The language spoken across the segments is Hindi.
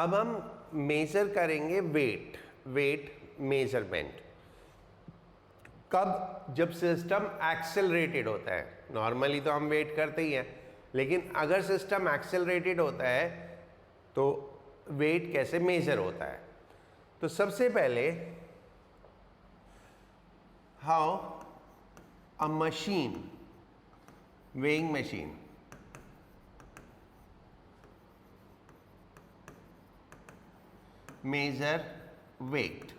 अब हम मेजर करेंगे वेट मेजरमेंट कब, जब सिस्टम एक्सेलरेटेड होता है। नॉर्मली तो हम वेट करते ही हैं, लेकिन अगर सिस्टम एक्सेलरेटेड होता है तो वेट कैसे मेजर होता है। तो सबसे पहले how a machine, weighing machine, measure weight.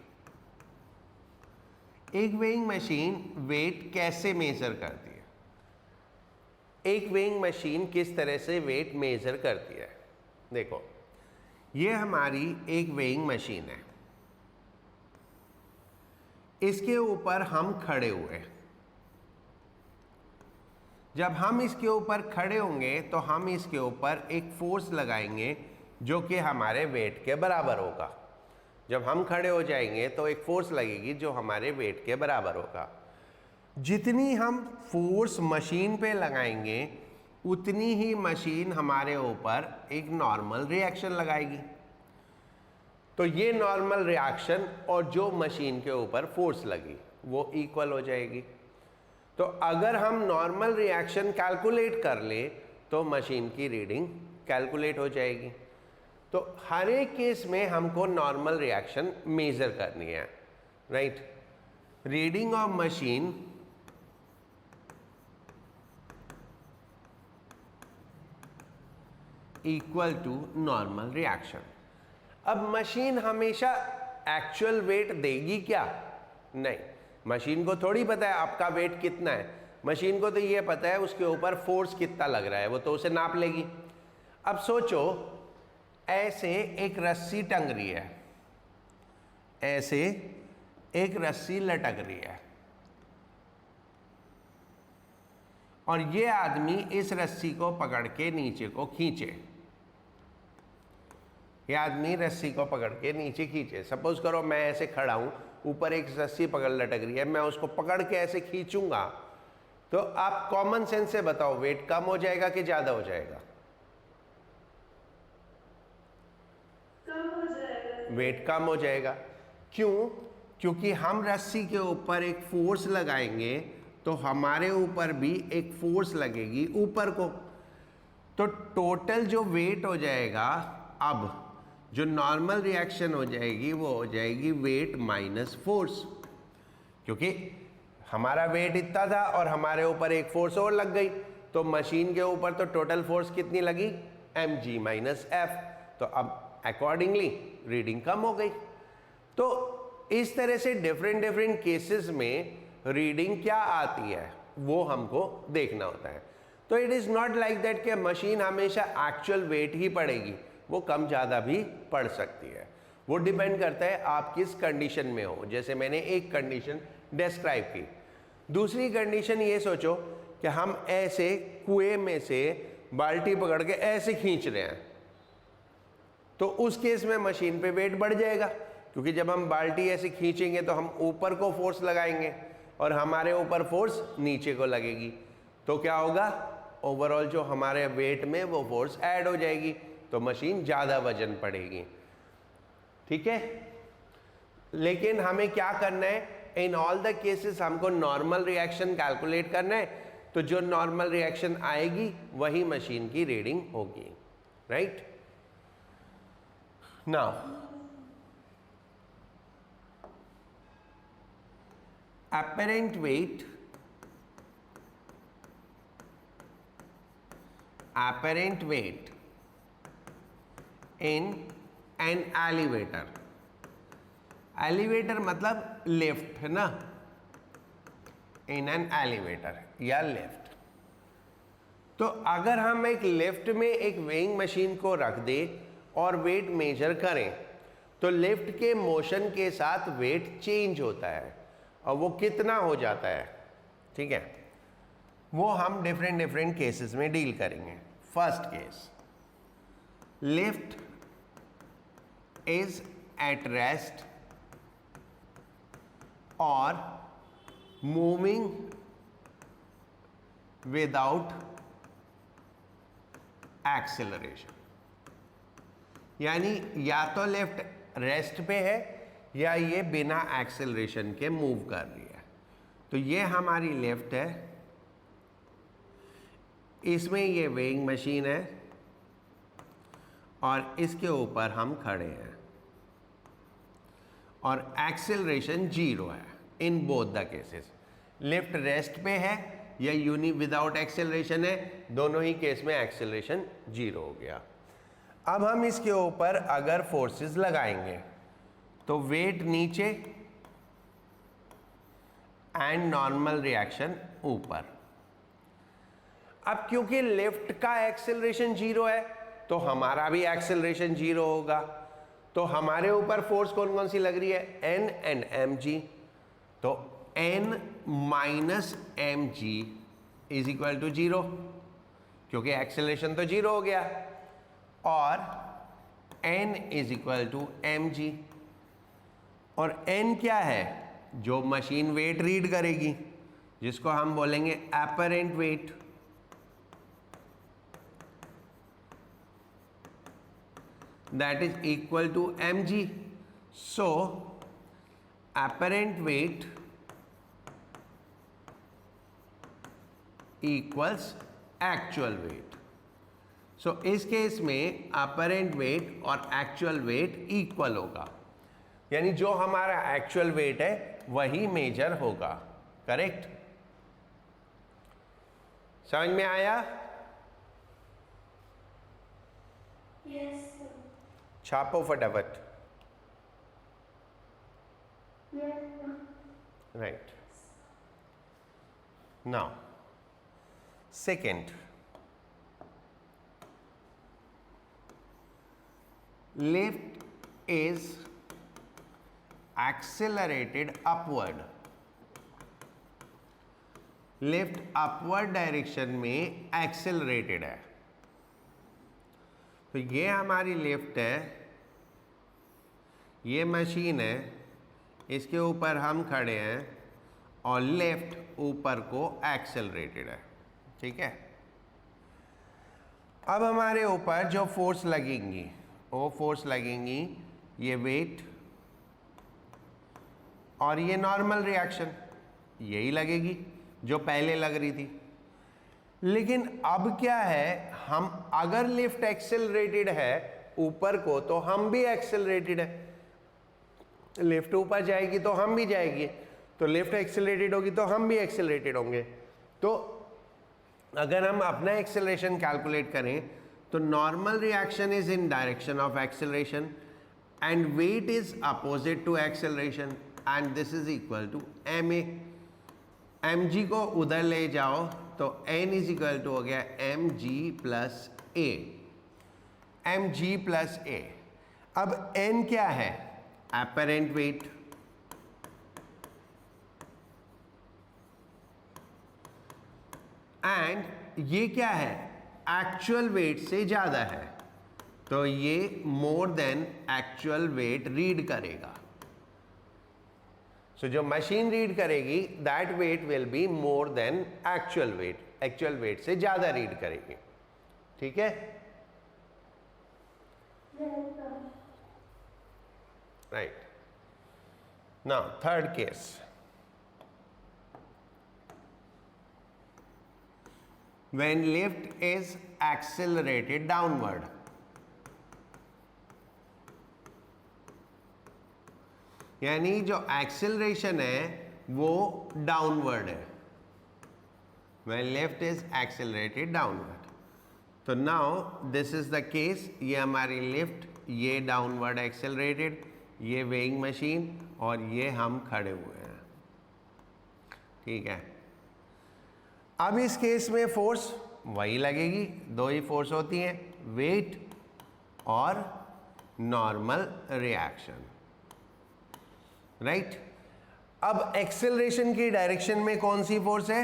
एक वेइंग मशीन वेट कैसे मेजर करती है, एक वेइंग मशीन किस तरह से वेट मेजर करती है। देखो, ये हमारी एक वेइंग मशीन है, इसके ऊपर हम खड़े हुए। जब हम इसके ऊपर खड़े होंगे तो हम इसके ऊपर एक फोर्स लगाएंगे जो कि हमारे वेट के बराबर होगा। जब हम खड़े हो जाएंगे तो एक फोर्स लगेगी जो हमारे वेट के बराबर होगा। जितनी हम फोर्स मशीन पे लगाएंगे उतनी ही मशीन हमारे ऊपर एक नॉर्मल रिएक्शन लगाएगी। तो ये नॉर्मल रिएक्शन और जो मशीन के ऊपर फोर्स लगी वो इक्वल हो जाएगी। तो अगर हम नॉर्मल रिएक्शन कैलकुलेट कर ले तो मशीन की रीडिंग कैलकुलेट हो जाएगी। तो हर एक केस में हमको नॉर्मल रिएक्शन मेजर करनी है, right. Reading of machine equal to normal reaction. अब मशीन हमेशा एक्चुअल वेट देगी क्या? नहीं, मशीन को थोड़ी पता है आपका वेट कितना है। मशीन को तो ये पता है उसके ऊपर फोर्स कितना लग रहा है, वो तो उसे नाप लेगी। अब सोचो, ऐसे एक रस्सी टंग रही है, ऐसे एक रस्सी लटक रही है, और ये आदमी इस रस्सी को पकड़ के नीचे को खींचे। ये आदमी रस्सी को पकड़ के नीचे खींचे। सपोज करो मैं ऐसे खड़ा हूं, ऊपर एक रस्सी पकड़ लटक रही है, मैं उसको पकड़ के ऐसे खींचूंगा, तो आप कॉमन सेंस से बताओ वेट कम हो जाएगा कि ज्यादा हो जाएगा? वेट कम हो जाएगा। क्यों? क्योंकि हम रस्सी के ऊपर एक फोर्स लगाएंगे तो हमारे ऊपर भी एक फोर्स लगेगी ऊपर को। तो टोटल जो वेट हो जाएगा, अब जो नॉर्मल रिएक्शन हो जाएगी वो हो जाएगी वेट माइनस फोर्स, क्योंकि हमारा वेट इतना था और हमारे ऊपर एक फोर्स और लग गई, तो मशीन के ऊपर तो टोटल फोर्स कितनी लगी? mg minus F. तो अब अकॉर्डिंगली रीडिंग कम हो गई। तो इस तरह से डिफरेंट डिफरेंट केसेस में रीडिंग क्या आती है वो हमको देखना होता है। तो it is not like that कि मशीन हमेशा एक्चुअल वेट ही पड़ेगी, वो कम ज़्यादा भी पड़ सकती है। वो डिपेंड करता है आप किस कंडीशन में हो। जैसे मैंने एक कंडीशन डिस्क्राइब की। दूसरी कंडीशन ये सोचो कि हम ऐसे कुएं में से बाल्टी पकड़ के ऐसे खींच रहे हैं, तो उस केस में मशीन पे वेट बढ़ जाएगा, क्योंकि जब हम बाल्टी ऐसे खींचेंगे तो हम ऊपर को फोर्स लगाएंगे और हमारे ऊपर फोर्स नीचे को लगेगी। तो क्या होगा? ओवरऑल जो हमारे वेट में वो फोर्स ऐड हो जाएगी, तो मशीन ज़्यादा वजन पड़ेगी। ठीक है, लेकिन हमें क्या करना है? इन ऑल द केसेस हमको नॉर्मल रिएक्शन कैलकुलेट करना है, तो जो नॉर्मल रिएक्शन आएगी वही मशीन की रीडिंग होगी, right. Now apparent weight in an elevator। Elevator मतलब लिफ्ट है ना, इन एन एलिवेटर या लिफ्ट। तो अगर हम एक लिफ्ट में एक वेइंग मशीन को रख दे और वेट मेजर करें, तो लिफ्ट के मोशन के साथ वेट चेंज होता है, और वो कितना हो जाता है, ठीक है, वो हम डिफरेंट डिफरेंट केसेस में डील करेंगे। First case, lift is at rest और मूविंग विदाउट एक्सेलरेशन। यानी या तो लिफ्ट रेस्ट पे है या ये बिना एक्सेलरेशन के मूव कर रही है। तो ये हमारी लिफ्ट है, इसमें ये वेइंग मशीन है और इसके ऊपर हम खड़े हैं और एक्सेलरेशन 0 है in both the cases. Lift rest पे है या यूनि विदाउट एक्सेलरेशन है, दोनों ही केस में एक्सेलरेशन 0 हो गया। अब हम इसके ऊपर अगर फोर्सेस लगाएंगे तो वेट नीचे एंड नॉर्मल रिएक्शन ऊपर। अब क्योंकि लिफ्ट का एक्सेलरेशन 0 है तो हमारा भी एक्सेलरेशन 0 होगा। तो हमारे ऊपर फोर्स कौन कौन सी लग रही है, N एंड mg। तो N minus mg is equal to 0, क्योंकि एक्सेलरेशन तो 0 हो गया, और N is equal to mg। और N क्या है, जो मशीन वेट रीड करेगी, जिसको हम बोलेंगे apparent wait. That is equal to mg. So apparent weight equals actual weight. So इस केस में apparent weight और actual weight equal होगा, यानी जो हमारा actual weight है वही मेजर होगा। करेक्ट? समझ में आया? Yes, sir. छापो फटाफट। Yes, sir. Right. Now, second, lift is accelerated upward. Lift upward direction में एक्सेलरेटेड है। तो ये हमारी लिफ्ट है, ये मशीन है, इसके ऊपर हम खड़े हैं और लिफ्ट ऊपर को एक्सेलरेटेड है। ठीक है। अब हमारे ऊपर जो फोर्स लगेंगी वो फोर्स लगेंगी ये वेट और ये नॉर्मल रिएक्शन, यही लगेगी जो पहले लग रही थी। लेकिन अब क्या है, हम अगर लिफ्ट एक्सेलरेटेड है ऊपर को तो हम भी एक्सेलरेटेड है। लिफ्ट ऊपर जाएगी तो हम भी जाएगी, तो लिफ्ट एक्सेलरेटेड होगी तो हम भी एक्सेलरेटेड होंगे। तो अगर हम अपना एक्सेलरेशन कैलकुलेट करें तो normal reaction is in direction of acceleration and weight is opposite to acceleration and this is equal to ma। mg को उधर ले जाओ तो n इज इक्वल टू हो गया mg plus a। mg plus a। अब n क्या है, एपरेंट वेट। एंड ये क्या है, एक्चुअल वेट से ज्यादा है, तो ये more than actual wait read करेगा। सो जो मशीन रीड करेगी that weight will be more than actual wait, actual wait से ज्यादा रीड करेगी। ठीक है। Right. Now third case, when lift is accelerated downward। यानी जो एक्सेलरेशन है वो डाउनवर्ड है। when lift is accelerated downward, तो now this is the case, ये हमारी लिफ्ट, ये डाउनवर्ड एक्सेलरेटेड, ये वेइंग मशीन और ये हम खड़े हुए हैं। ठीक है। अब इस केस में फोर्स वही लगेगी, दो ही फोर्स होती हैं, वेट और नॉर्मल रिएक्शन। राइट। अब एक्सेलरेशन की डायरेक्शन में कौन सी फोर्स है,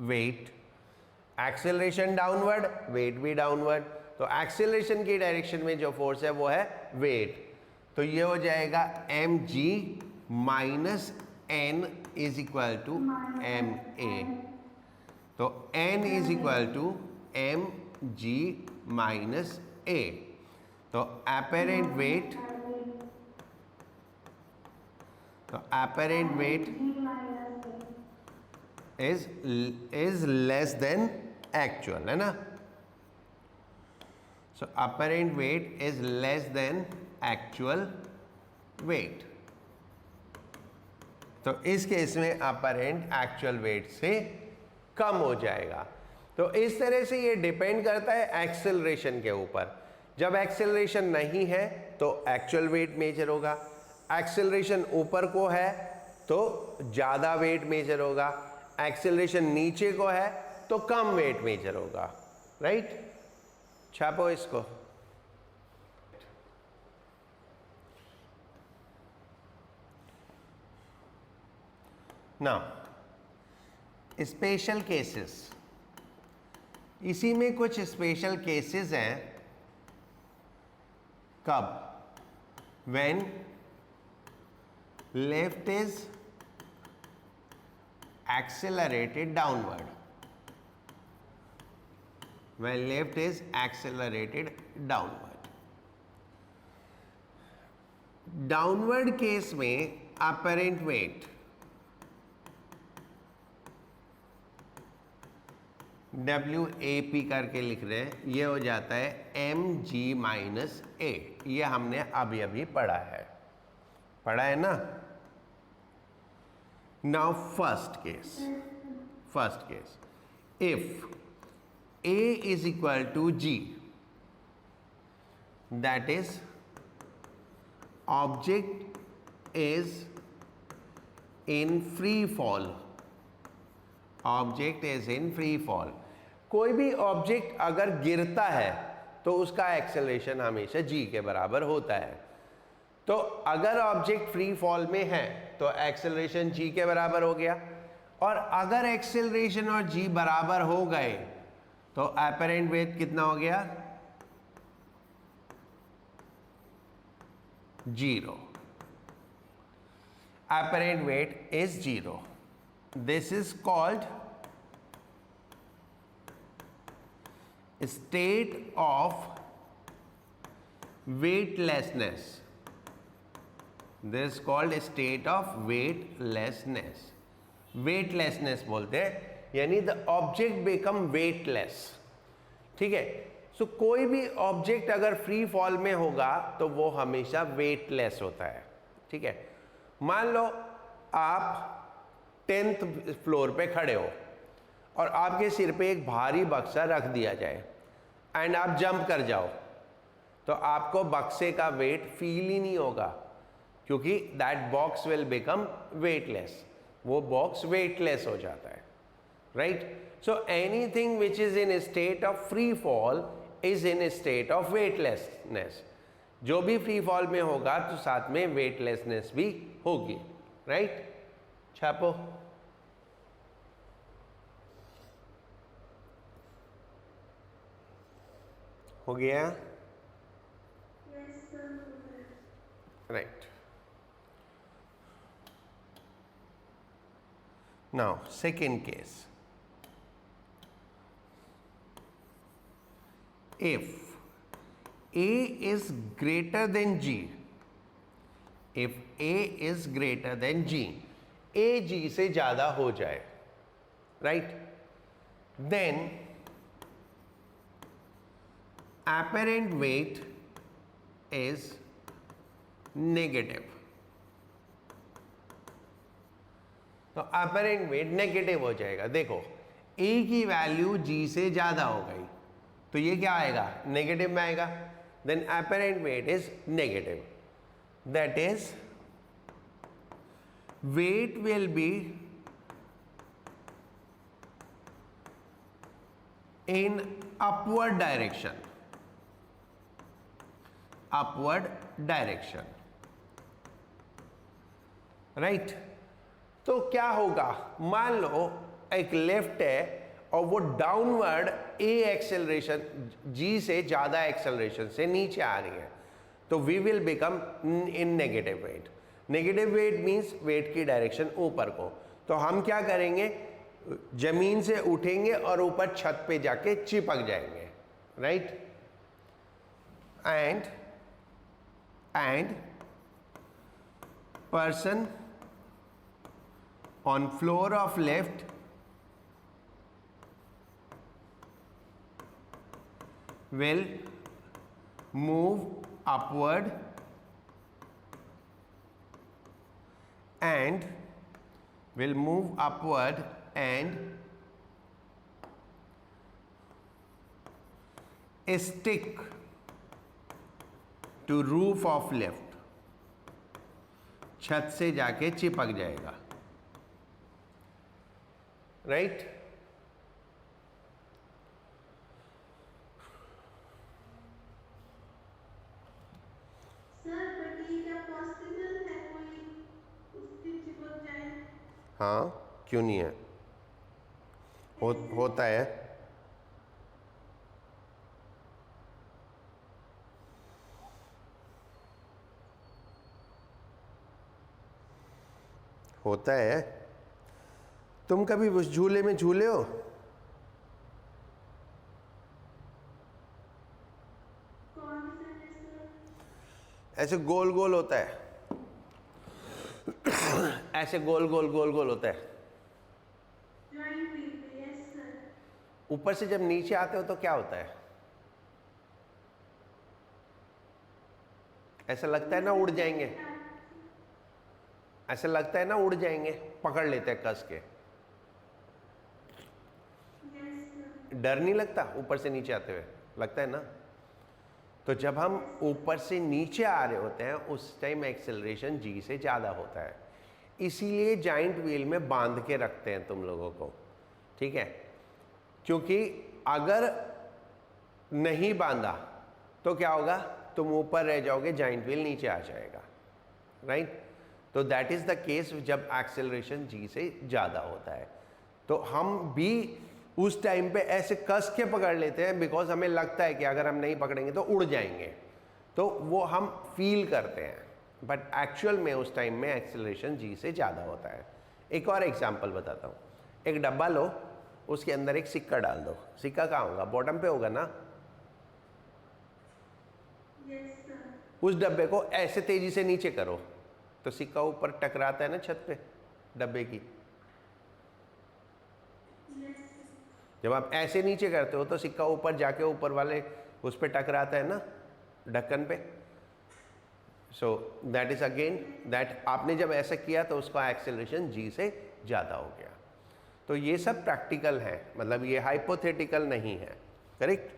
वेट। एक्सेलरेशन डाउनवर्ड, वेट भी डाउनवर्ड, तो एक्सेलरेशन की डायरेक्शन में जो फोर्स है वो है वेट। तो ये हो जाएगा mg minus n is equal to ma। तो n is equal to mg minus a। तो apparent weight is less than actual, है ना. So apparent weight is less than actual weight. तो इस केस में apparent actual weight से कम हो जाएगा. तो इस तरह से ये डिपेंड करता है एक्सेलरेशन के ऊपर. जब एक्सेलरेशन नहीं है तो एक्चुअल वेट मेजर होगा, एक्सेलरेशन ऊपर को है तो ज़्यादा वेट मेजर होगा, एक्सेलरेशन नीचे को है तो कम वेट मेजर होगा. राइट, छापो इसको. Now special cases. इसी में कुछ स्पेशल केसेस हैं. कब? when lift is accelerated downward. When lift is accelerated downward. Downward case में apparent weight WAP करके लिख रहे हैं, ये हो जाता है mg माइनस a. ये हमने अभी अभी पढ़ा है ना. Now first case if a is equal to g, that is object is in free fall. Object is in free fall. कोई भी ऑब्जेक्ट अगर गिरता है तो उसका एक्सेलरेशन हमेशा g के बराबर होता है. तो अगर ऑब्जेक्ट फ्री फॉल में है तो एक्सेलरेशन g के बराबर हो गया. और अगर एक्सेलरेशन और g बराबर हो गए तो अपरेंट वेट कितना हो गया? 0. Apparent wait is 0. This is called state of weightlessness. This is called state of weightlessness. Weightlessness बोलते हैं, यानी the object become weightless. ठीक है. सो कोई भी ऑब्जेक्ट अगर फ्री फॉल में होगा तो वो हमेशा वेटलेस होता है. ठीक है. मान लो आप 10th फ्लोर पे खड़े हो और आपके सिर पे एक भारी बक्सा रख दिया जाए एंड आप जंप कर जाओ तो आपको बक्से का वेट फील ही नहीं होगा, क्योंकि that box will become weightless. वो बॉक्स वेटलेस हो जाता है. Right. So anything which is in state of free fall is in state of weightlessness. जो भी फ्री फॉल में होगा तो साथ में वेटलेसनेस भी होगी. राइट. छापो. हो गया? Right. Now second case. If A is greater than G, if A is greater than G, A G से ज़्यादा हो जाए, right? Then apparent weight is negative. तो apparent weight negative हो जाएगा. देखो A की वैल्यू G से ज़्यादा हो गई तो ये क्या आएगा? नेगेटिव में आएगा. Then apparent weight is negative. That is, weight will be in upward direction. Upward direction. Right? तो क्या होगा? मान लो एक लिफ्ट है और वो डाउनवर्ड ए एक्सेलरेशन जी से ज़्यादा एक्सेलरेशन से नीचे आ रही है तो we will become in negative weight. Negative weight means weight की डायरेक्शन ऊपर को. तो हम क्या करेंगे? जमीन से उठेंगे और ऊपर छत पे जाके चिपक जाएंगे. Right. And and person on floor of lift will move upward and stick to roof of lift, छत से जाके चिपक जाएगा, राइट? सर बट ये क्या पॉसिबल है कोई उसकी चिपक जाए? हाँ, क्यों नहीं है? होता है। होता है। तुम कभी उस झूले में झूले हो? कौन सा है सर? ऐसे गोल गोल होता है, ऐसे गोल गोल गोल गोल होता है। जॉइंट व्हील पे, यस सर। ऊपर से जब नीचे आते हो तो क्या होता है? ऐसा लगता है ना उड़ जाएंगे, ऐसा लगता है ना उड़ जाएंगे, पकड़ लेते हैं कस के। डर नहीं लगता ऊपर से नीचे आते हुए? लगता है ना? तो जब हम ऊपर से नीचे आ रहे होते हैं उस टाइम एक्सेलरेशन जी से ज़्यादा होता है, इसीलिए जाइंट व्हील में बांध के रखते हैं तुम लोगों को, ठीक है? क्योंकि अगर नहीं बांधा तो क्या होगा? तुम ऊपर रह जाओगे, जाइंट व्हील नीचे आ जाएगा, राइट? तो दैट इज़ द केस जब एक्सेलरेशन जी से ज़्यादा होता है। तो हम भी उस टाइम पे ऐसे कस के पकड़ लेते हैं बिकॉज हमें लगता है कि अगर हम नहीं पकड़ेंगे तो उड़ जाएंगे, तो वो हम फील करते हैं, बट एक्चुअल में उस टाइम में एक्सेलरेशन जी से ज़्यादा होता है। एक और एग्जांपल बताता हूँ। एक डब्बा लो, उसके अंदर एक सिक्का डाल दो। सिक्का कहाँ होगा? बॉटम पे होगा ना? Yes sir. उस डब्बे को ऐसे तेजी से नीचे करो तो सिक्का ऊपर टकराता है ना छत पे डब्बे की। जब आप ऐसे नीचे करते हो तो सिक्का ऊपर जाके ऊपर वाले उस पर टकराता है ना, ढक्कन पे। So that is again that आपने जब ऐसा किया तो उसका एक्सेलरेशन जी से ज़्यादा हो गया। तो ये सब प्रैक्टिकल है, मतलब ये हाइपोथेटिकल नहीं है, करेक्ट?